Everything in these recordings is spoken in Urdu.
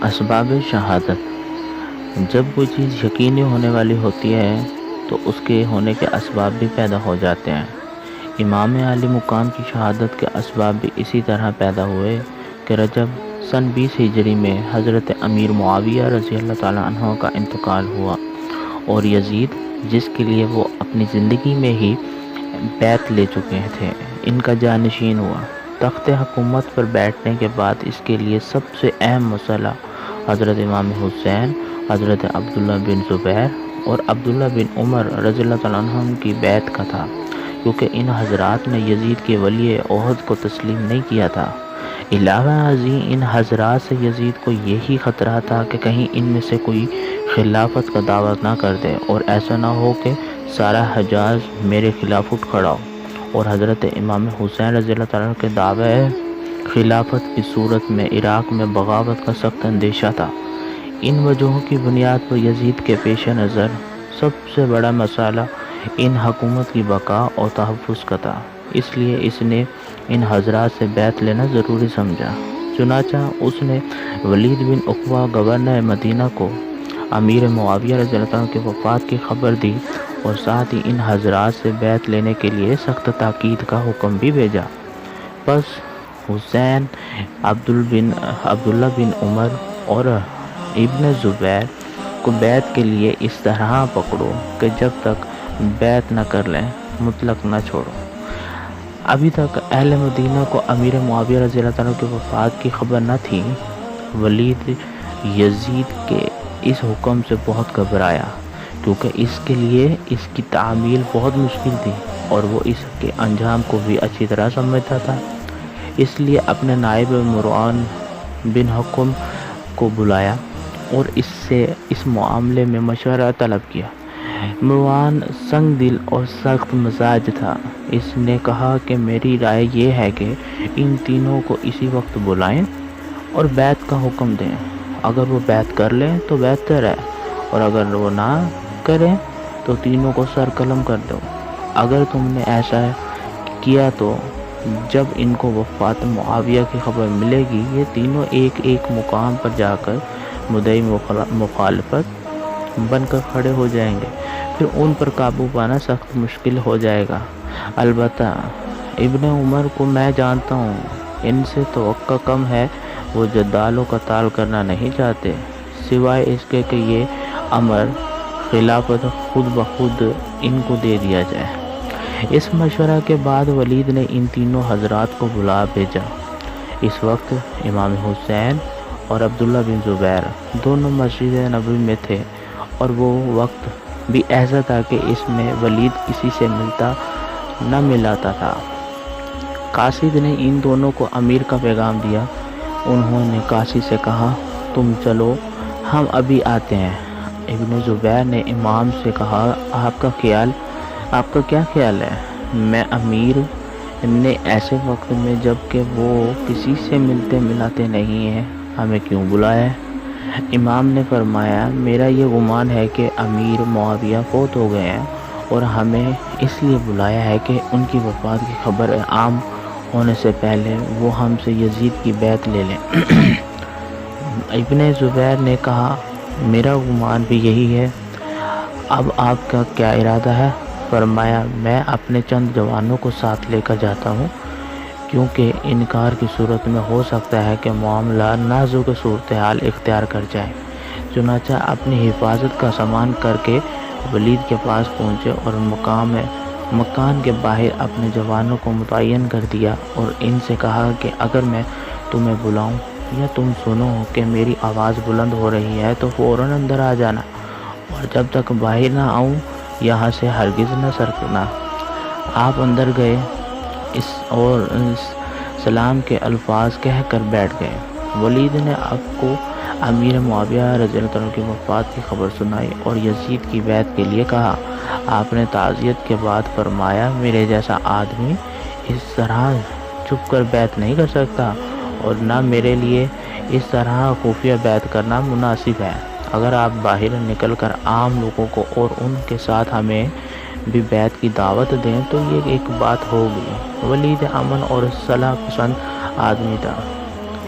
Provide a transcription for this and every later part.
اسباب شہادت: جب کوئی چیز یقینی ہونے والی ہوتی ہے تو اس کے ہونے کے اسباب بھی پیدا ہو جاتے ہیں۔ امام عالی مقام کی شہادت کے اسباب بھی اسی طرح پیدا ہوئے کہ رجب سن 20 ہجری میں حضرت امیر معاویہ رضی اللہ تعالیٰ عنہ کا انتقال ہوا، اور یزید، جس کے لیے وہ اپنی زندگی میں ہی بیعت لے چکے تھے، ان کا جانشین ہوا۔ تخت حکومت پر بیٹھنے کے بعد اس کے لیے سب سے اہم مسئلہ حضرت امام حسین، حضرت عبداللہ بن زبیر اور عبداللہ بن عمر رضی اللہ تعالیٰ عنہم کی بیعت کا تھا، کیونکہ ان حضرات نے یزید کے ولی عہد کو تسلیم نہیں کیا تھا۔ علاوہ ازیں ان حضرات سے یزید کو یہی خطرہ تھا کہ کہیں ان میں سے کوئی خلافت کا دعویٰ نہ کر دے، اور ایسا نہ ہو کہ سارا حجاز میرے خلاف اٹھ کھڑا ہو، اور حضرت امام حسین رضی اللہ تعالیٰ کے دعوے خلافت کی صورت میں عراق میں بغاوت کا سخت اندیشہ تھا۔ ان وجوہوں کی بنیاد پر یزید کے پیش نظر سب سے بڑا مسئلہ ان حکومت کی بقا اور تحفظ کا تھا، اس لیے اس نے ان حضرات سے بیعت لینا ضروری سمجھا۔ چنانچہ اس نے ولید بن عقبہ گورنر مدینہ کو امیر معاویہ رضی اللہ عنہ کی وفات کی خبر دی، اور ساتھ ہی ان حضرات سے بیعت لینے کے لیے سخت تاکید کا حکم بھی بھیجا۔ پس حسین، عبداللہ بن عمر اور ابن زبیر کو بیعت کے لیے اس طرح پکڑو کہ جب تک بیعت نہ کر لیں مطلق نہ چھوڑو۔ ابھی تک اہل مدینہ کو امیر معاویہ رضی اللہ عنہ کی وفات کی خبر نہ تھی۔ ولید یزید کے اس حکم سے بہت گھبرایا، کیونکہ اس کے لیے اس کی تعمیل بہت مشکل تھی، اور وہ اس کے انجام کو بھی اچھی طرح سمجھتا تھا۔ اس لیے اپنے نائب مروان بن حکم کو بلایا اور اس سے اس معاملے میں مشورہ طلب کیا۔ مروان سنگ دل اور سخت مزاج تھا۔ اس نے کہا کہ میری رائے یہ ہے کہ ان تینوں کو اسی وقت بلائیں اور بیعت کا حکم دیں۔ اگر وہ بیعت کر لیں تو بہتر ہے، اور اگر وہ نہ کریں تو تینوں کو سر قلم کر دو۔ اگر تم نے ایسا کیا تو جب ان کو وفات معاویہ کی خبر ملے گی، یہ تینوں ایک ایک مقام پر جا کر مدعی مخالفت بن کر کھڑے ہو جائیں گے، پھر ان پر قابو پانا سخت مشکل ہو جائے گا۔ البتہ ابن عمر کو میں جانتا ہوں، ان سے توقع کم ہے، وہ جدال و قتال کرنا نہیں چاہتے، سوائے اس کے کہ یہ امر خلافت خود بخود ان کو دے دیا جائے۔ اس مشورہ کے بعد ولید نے ان تینوں حضرات کو بلا بھیجا۔ اس وقت امام حسین اور عبداللہ بن زبیر دونوں مسجد نبوی میں تھے، اور وہ وقت بھی ایسا تھا کہ اس میں ولید کسی سے ملتا نہ ملاتا تھا۔ قاصد نے ان دونوں کو امیر کا پیغام دیا۔ انہوں نے قاصد سے کہا، تم چلو، ہم ابھی آتے ہیں۔ ابن زبیر نے امام سے کہا، آپ کا کیا خیال ہے؟ میں امیر نے ایسے وقت میں جب کہ وہ کسی سے ملتے ملاتے نہیں ہیں ہمیں کیوں بلایا ہے؟ امام نے فرمایا، میرا یہ گمان ہے کہ امیر معاویہ فوت ہو گئے ہیں، اور ہمیں اس لیے بلایا ہے کہ ان کی وفات کی خبر عام ہونے سے پہلے وہ ہم سے یزید کی بیعت لے لیں۔ ابن زبیر نے کہا، میرا گمان بھی یہی ہے، اب آپ کا کیا ارادہ ہے؟ فرمایا، میں اپنے چند جوانوں کو ساتھ لے کر جاتا ہوں، کیونکہ انکار کی صورت میں ہو سکتا ہے کہ معاملہ نازک صورتحال اختیار کر جائے۔ چنانچہ اپنی حفاظت کا سامان کر کے ولید کے پاس پہنچے اور مکان کے باہر اپنے جوانوں کو متعین کر دیا، اور ان سے کہا کہ اگر میں تمہیں بلاؤں یا تم سنو کہ میری آواز بلند ہو رہی ہے تو فوراً اندر آ جانا، اور جب تک باہر نہ آؤں یہاں سے ہرگز نہ سرکنا۔ آپ اندر گئے اور سلام کے الفاظ کہہ کر بیٹھ گئے۔ ولید نے آپ کو امیر معاویہ رضی اللہ عنہ کی وفات کی خبر سنائی اور یزید کی بیعت کے لیے کہا۔ آپ نے تعزیت کے بعد فرمایا، میرے جیسا آدمی اس طرح چھپ کر بیعت نہیں کر سکتا، اور نہ میرے لیے اس طرح خفیہ بیعت کرنا مناسب ہے۔ اگر آپ باہر نکل کر عام لوگوں کو اور ان کے ساتھ ہمیں بھی بیعت کی دعوت دیں تو یہ ایک بات ہوگی۔ ولید امن اور صلاح پسند آدمی تھا۔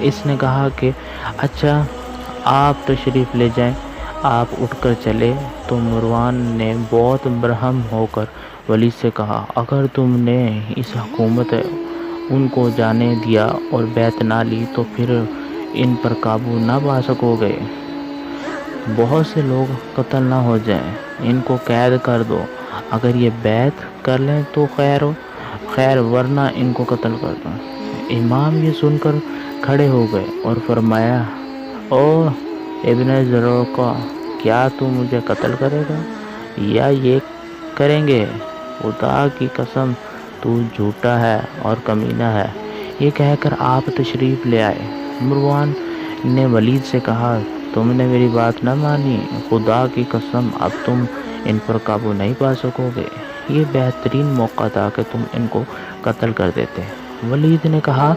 اس نے کہا کہ اچھا آپ تشریف لے جائیں، آپ اٹھ کر چلے۔ تو مروان نے بہت برہم ہو کر ولید سے کہا، اگر تم نے اس حکومت ان کو جانے دیا اور بیعت نہ لی تو پھر ان پر قابو نہ پا سکو گے۔ بہت سے لوگ قتل نہ ہو جائیں، ان کو قید کر دو، اگر یہ بیعت کر لیں تو خیر ورنہ ان کو قتل کر دو۔ امام یہ سن کر کھڑے ہو گئے اور فرمایا، او ابن زروقہ، کیا تو مجھے قتل کرے گا یا یہ کریں گے؟ خدا کی قسم تو جھوٹا ہے اور کمینہ ہے۔ یہ کہہ کر آپ تشریف لے آئے۔ مروان نے ولید سے کہا، تم نے میری بات نہ مانی، خدا کی قسم اب تم ان پر قابو نہیں پا سکو گے، یہ بہترین موقع تھا کہ تم ان کو قتل کر دیتے۔ ولید نے کہا،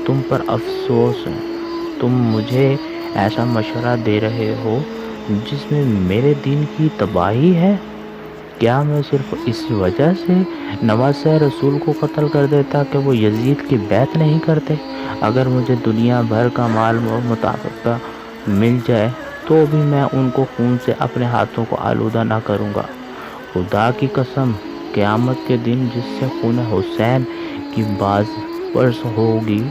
تم پر افسوس، تم مجھے ایسا مشورہ دے رہے ہو جس میں میرے دین کی تباہی ہے۔ کیا میں صرف اس وجہ سے نواسہ رسول کو قتل کر دیتا کہ وہ یزید کی بیعت نہیں کرتے؟ اگر مجھے دنیا بھر کا مال و مطابقہ مل جائے تو بھی میں ان کو خون سے اپنے ہاتھوں کو آلودہ نہ کروں گا۔ خدا کی قسم، قیامت کے دن جس سے خون حسین کی باز پرس ہوگی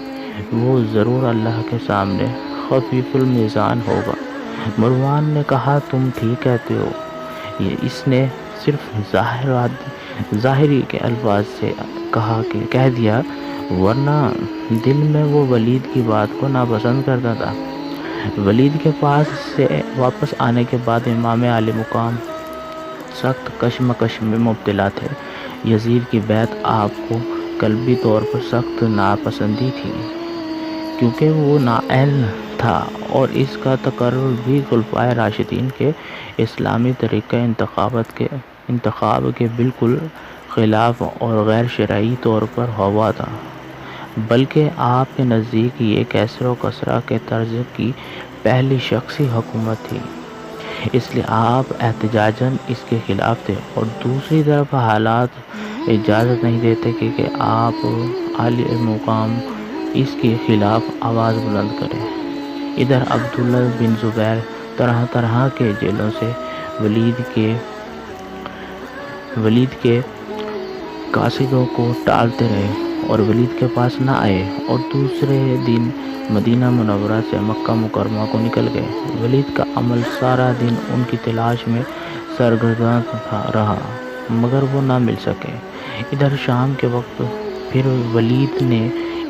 وہ ضرور اللہ کے سامنے خفیف المیزان ہوگا۔ مروان نے کہا، تم ٹھیک کہتے ہو۔ اس نے صرف ظاہری کے الفاظ سے کہہ دیا، ورنہ دل میں وہ ولید کی بات کو ناپسند کرتا تھا۔ ولید کے پاس سے واپس آنے کے بعد امام عالی مقام سخت کشمکش میں مبتلا تھے۔ یزید کی بیعت آپ کو قلبی طور پر سخت ناپسندی تھی، کیونکہ وہ نااہل تھا اور اس کا تقرر بھی خلفائے راشدین کے اسلامی طریقہ انتخاب کے بالکل خلاف اور غیر شرعی طور پر ہوا تھا، بلکہ آپ کے نزدیک یہ کسر و کسرہ کے طرز کی پہلی شخصی حکومت تھی، اس لیے آپ احتجاجاً اس کے خلاف تھے، اور دوسری طرف حالات اجازت نہیں دیتے کہ آپ عالی مقام اس کے خلاف آواز بلند کریں۔ ادھر عبداللہ بن زبیر طرح طرح کے جیلوں سے ولید کے قاصدوں کو ٹالتے رہے اور ولید کے پاس نہ آئے، اور دوسرے دن مدینہ منورہ سے مکہ مکرمہ کو نکل گئے۔ ولید کا عمل سارا دن ان کی تلاش میں سرگرداں رہا مگر وہ نہ مل سکے۔ ادھر شام کے وقت پھر ولید نے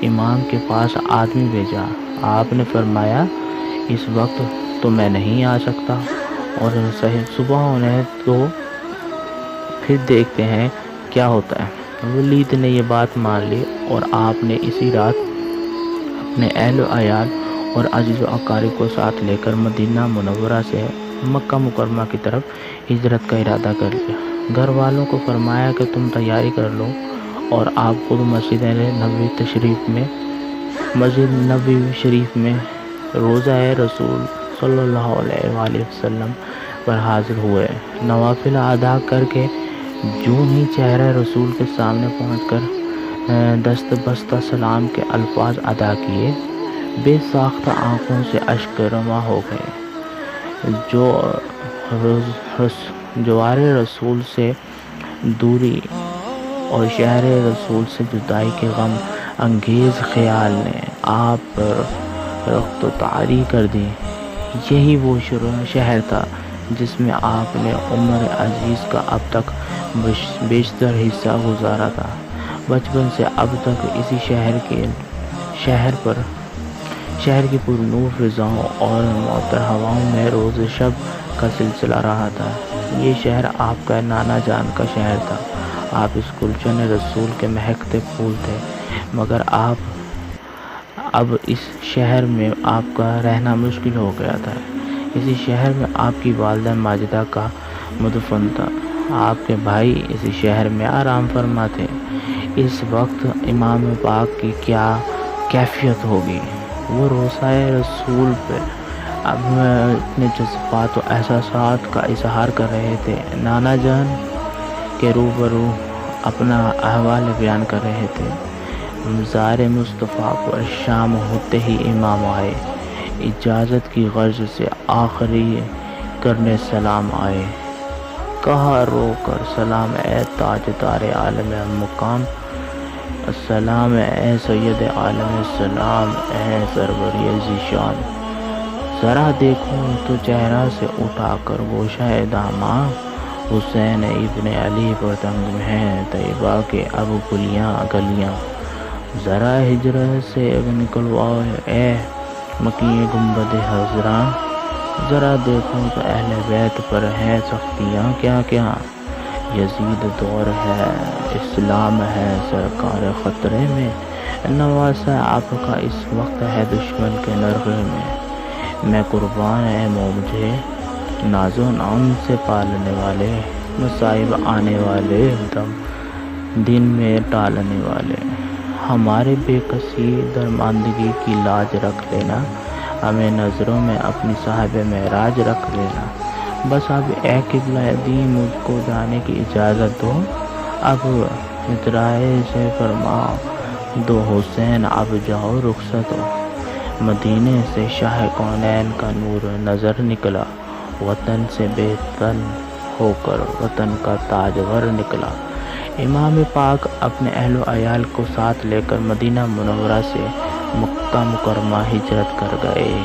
امام کے پاس آدمی بھیجا۔ آپ نے فرمایا، اس وقت تو میں نہیں آ سکتا، اور صبح ہونے تو پھر دیکھتے ہیں کیا ہوتا ہے۔ ولید نے یہ بات مان لی اور آپ نے اسی رات اپنے اہل و عیال اور عزیز و اقارب کو ساتھ لے کر مدینہ منورہ سے مکہ مکرمہ کی طرف ہجرت کا ارادہ کر لیا۔ گھر والوں کو فرمایا کہ تم تیاری کر لو، اور آپ خود مسجد نبوی شریف میں روضہ رسول صلی اللہ علیہ وآلہ وسلم پر حاضر ہوئے۔ نوافل ادا کر کے جوں ہی چہرہ رسول کے سامنے پہنچ کر دست بستہ سلام کے الفاظ ادا کیے، بے ساختہ آنکھوں سے اشک رواں ہو گئے۔ جوار رسول سے دوری اور شہر رسول سے جدائی کے غم انگیز خیال نے آپ پر رخت و طاری کر دی۔ یہی وہ شہر تھا جس میں آپ نے عمر عزیز کا اب تک بیشتر حصہ گزارا تھا۔ بچپن سے اب تک اسی شہر کی پرنور فضاؤں اور معطر ہواؤں میں روز شب کا سلسلہ رہا تھا۔ یہ شہر آپ کا نانا جان کا شہر تھا۔ آپ اس گلشن رسول کے مہکتے پھول تھے، مگر اب اس شہر میں آپ کا رہنا مشکل ہو گیا تھا۔ اسی شہر میں آپ کی والدہ ماجدہ کا مدفن تھا۔ آپ کے بھائی اسی شہر میں آرام فرما تھے۔ اس وقت امام پاک کی کیا کیفیت ہوگی؟ وہ روضہ رسول پہ اپنے جذبات و احساسات کا اظہار کر رہے تھے، نانا جان کے روبرو اپنا احوال بیان کر رہے تھے۔ مزار مصطفیٰ پر شام ہوتے ہی امام آئے، اجازت کی غرض سے آخری کرنے سلام آئے۔ کہا رو کر سلام اے تاجدار عالم مقام، السلام اے سید عالم السلام، اے سروری ذیشان۔ ذرا دیکھوں تو چہرہ سے اٹھا کر گوشہ داماں، حسین ابن علی پر تنگ ہیں طیبہ کے اب گلیاں۔ ذرا ہجرت سے نکلواؤ اے مکی گنبد خضراء، ذرا دیکھوں تو اہل بیت پر ہے سختیاں کیا۔ یزید دور ہے، اسلام ہے سرکار خطرے میں، نواسہ آپ کا اس وقت ہے دشمن کے نرغے میں قربان ہے مجھے ناز و نام سے پالنے والے، مصائب آنے والے دن میں ٹالنے والے۔ ہمارے بے کسی درماندگی کی لاج رکھ لینا، ہمیں نظروں میں اپنی صاحب معراج رکھ لینا۔ بس اب اے قبلہ دین مجھ کو جانے کی اجازت دو، اب اترائے سے فرما دو حسین، اب جاؤ رخصت ہو۔ مدینے سے شاہ کونین کا نور نظر نکلا، وطن سے بے تن ہو کر وطن کا تاجور نکلا۔ امام پاک اپنے اہل و عیال کو ساتھ لے کر مدینہ منورہ سے مکہ مکرمہ ہجرت کر گئے۔